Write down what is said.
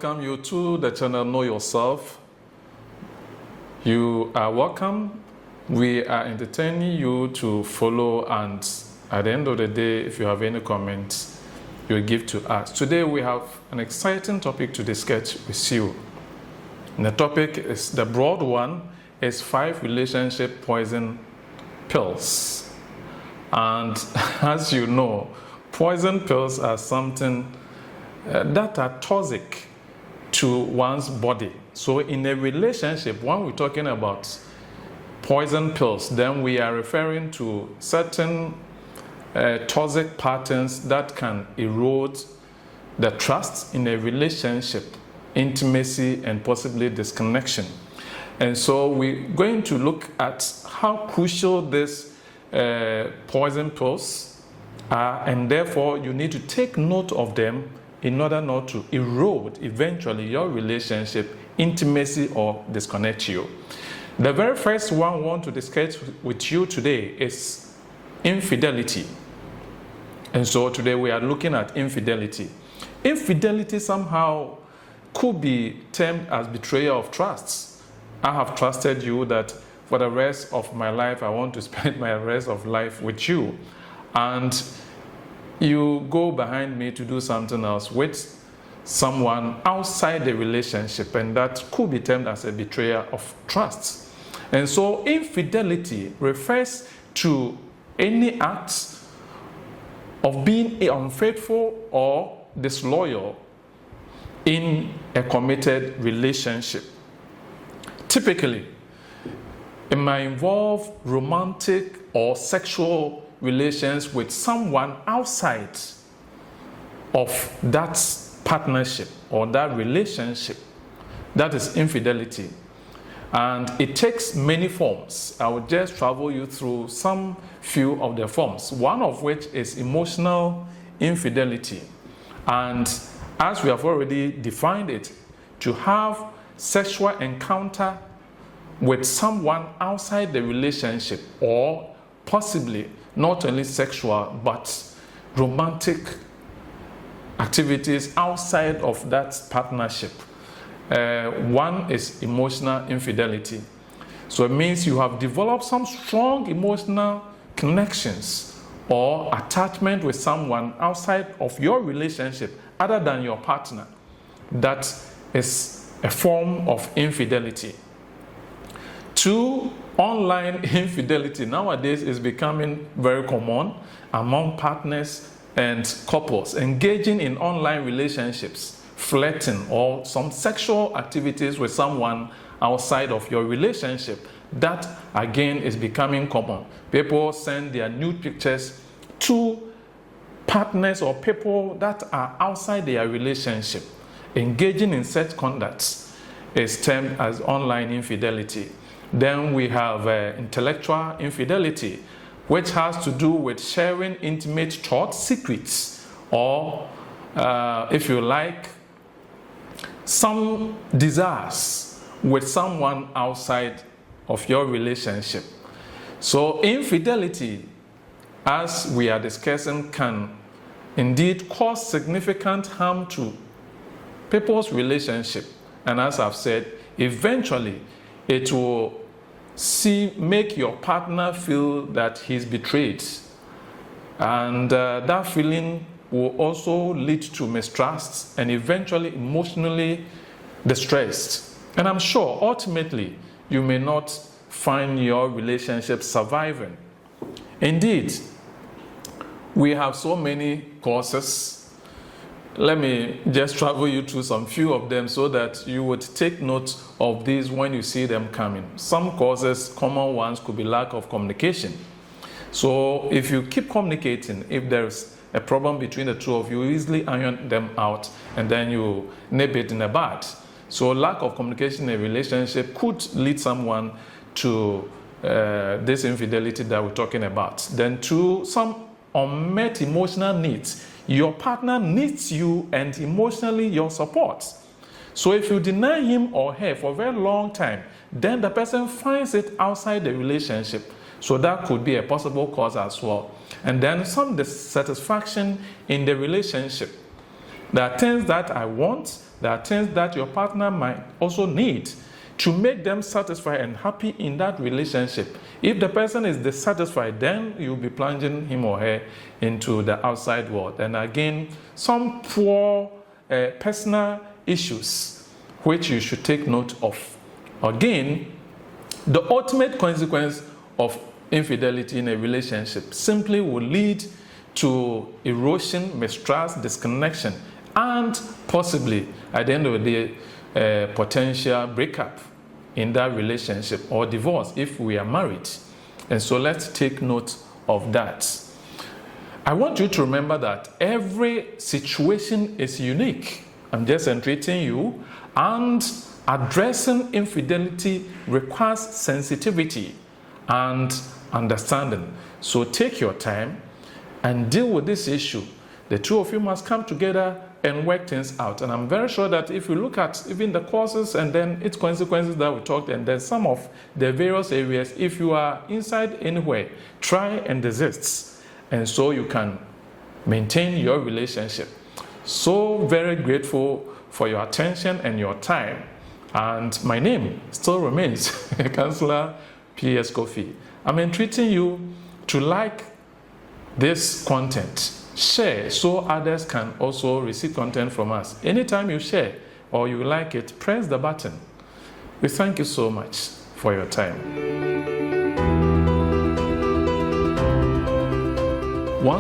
welcome you to the channel Know Yourself. You are welcome. We are entertaining you to follow, and at the end of the day, if you have any comments, you give to us. Today we have an exciting topic to discuss with you. And the topic is the broad one, is 5 relationship poison pills. And as you know, poison pills are something that are toxic to one's body. So in a relationship, when we're talking about poison pills, then we are referring to certain toxic patterns that can erode the trust in a relationship, intimacy, and possibly disconnection. And so we're going to look at how crucial these poison pills are, and therefore you need to take note of them in order not to erode eventually your relationship, intimacy, or disconnect you. The very first one I want to discuss with you today is infidelity. And so today we are looking at infidelity. Infidelity somehow could be termed as betrayal of trust. I have trusted you that for the rest of my life, I want to spend my rest of life with you. And you go behind me to do something else with someone outside the relationship, and that could be termed as a betrayal of trust. And so infidelity refers to any act of being unfaithful or disloyal in a committed relationship. Typically, it might involve romantic or sexual relations with someone outside of that partnership or that relationship. That is infidelity. And it takes many forms. I will just travel you through some few of the forms, one of which is emotional infidelity. And as we have already defined it, to have sexual encounter with someone outside the relationship, or possibly not only sexual but romantic activities outside of that partnership. One is emotional infidelity. So it means you have developed some strong emotional connections or attachment with someone outside of your relationship other than your partner. That is a form of infidelity. 2, online infidelity nowadays is becoming very common among partners and couples engaging in online relationships, flirting, or some sexual activities with someone outside of your relationship. That again is becoming common. People send their nude pictures to partners or people that are outside their relationship. Engaging in such conduct is termed as online infidelity. Then we have intellectual infidelity, which has to do with sharing intimate thought secrets, or if you like, some desires with someone outside of your relationship. So infidelity, as we are discussing, can indeed cause significant harm to people's relationship. And as I've said, eventually it will make your partner feel that he's betrayed. And that feeling will also lead to mistrust and eventually emotionally distressed. And I'm sure ultimately you may not find your relationship surviving. Indeed, we have so many causes. Let me just travel you through some few of them so that you would take note of these when you see them coming. Some causes, common ones, could be lack of communication. So if you keep communicating, if there's a problem between the two of you, easily iron them out and then you nip it in the bud. So lack of communication in a relationship could lead someone to this infidelity that we're talking about. Then 2, some unmet emotional needs. Your partner needs you and emotionally your support. So if you deny him or her for a very long time, then the person finds it outside the relationship. So that could be a possible cause as well. And then some dissatisfaction in the relationship. There are things that I want, there are things that your partner might also need to make them satisfied and happy in that relationship. If the person is dissatisfied, then you'll be plunging him or her into the outside world. And again, some poor personal issues which you should take note of. Again, the ultimate consequence of infidelity in a relationship simply will lead to erosion, mistrust, disconnection, and possibly, at the end of the day, potential breakup in that relationship or divorce if we are married. And so let's take note of that. I want you to remember that every situation is unique. I'm just entreating you, and addressing infidelity requires sensitivity and understanding. So take your time and deal with this issue. The two of you must come together and work things out. And I'm very sure that if you look at even the causes and then its consequences that we talked, and then some of the various areas, if you are inside anywhere, try and desist. And so you can maintain your relationship. So very grateful for your attention and your time. And my name still remains Counselor P.S. Kofi. I'm entreating you to like this content, share so others can also receive content from us. Anytime you share or you like it, press the button. We thank you so much for your time.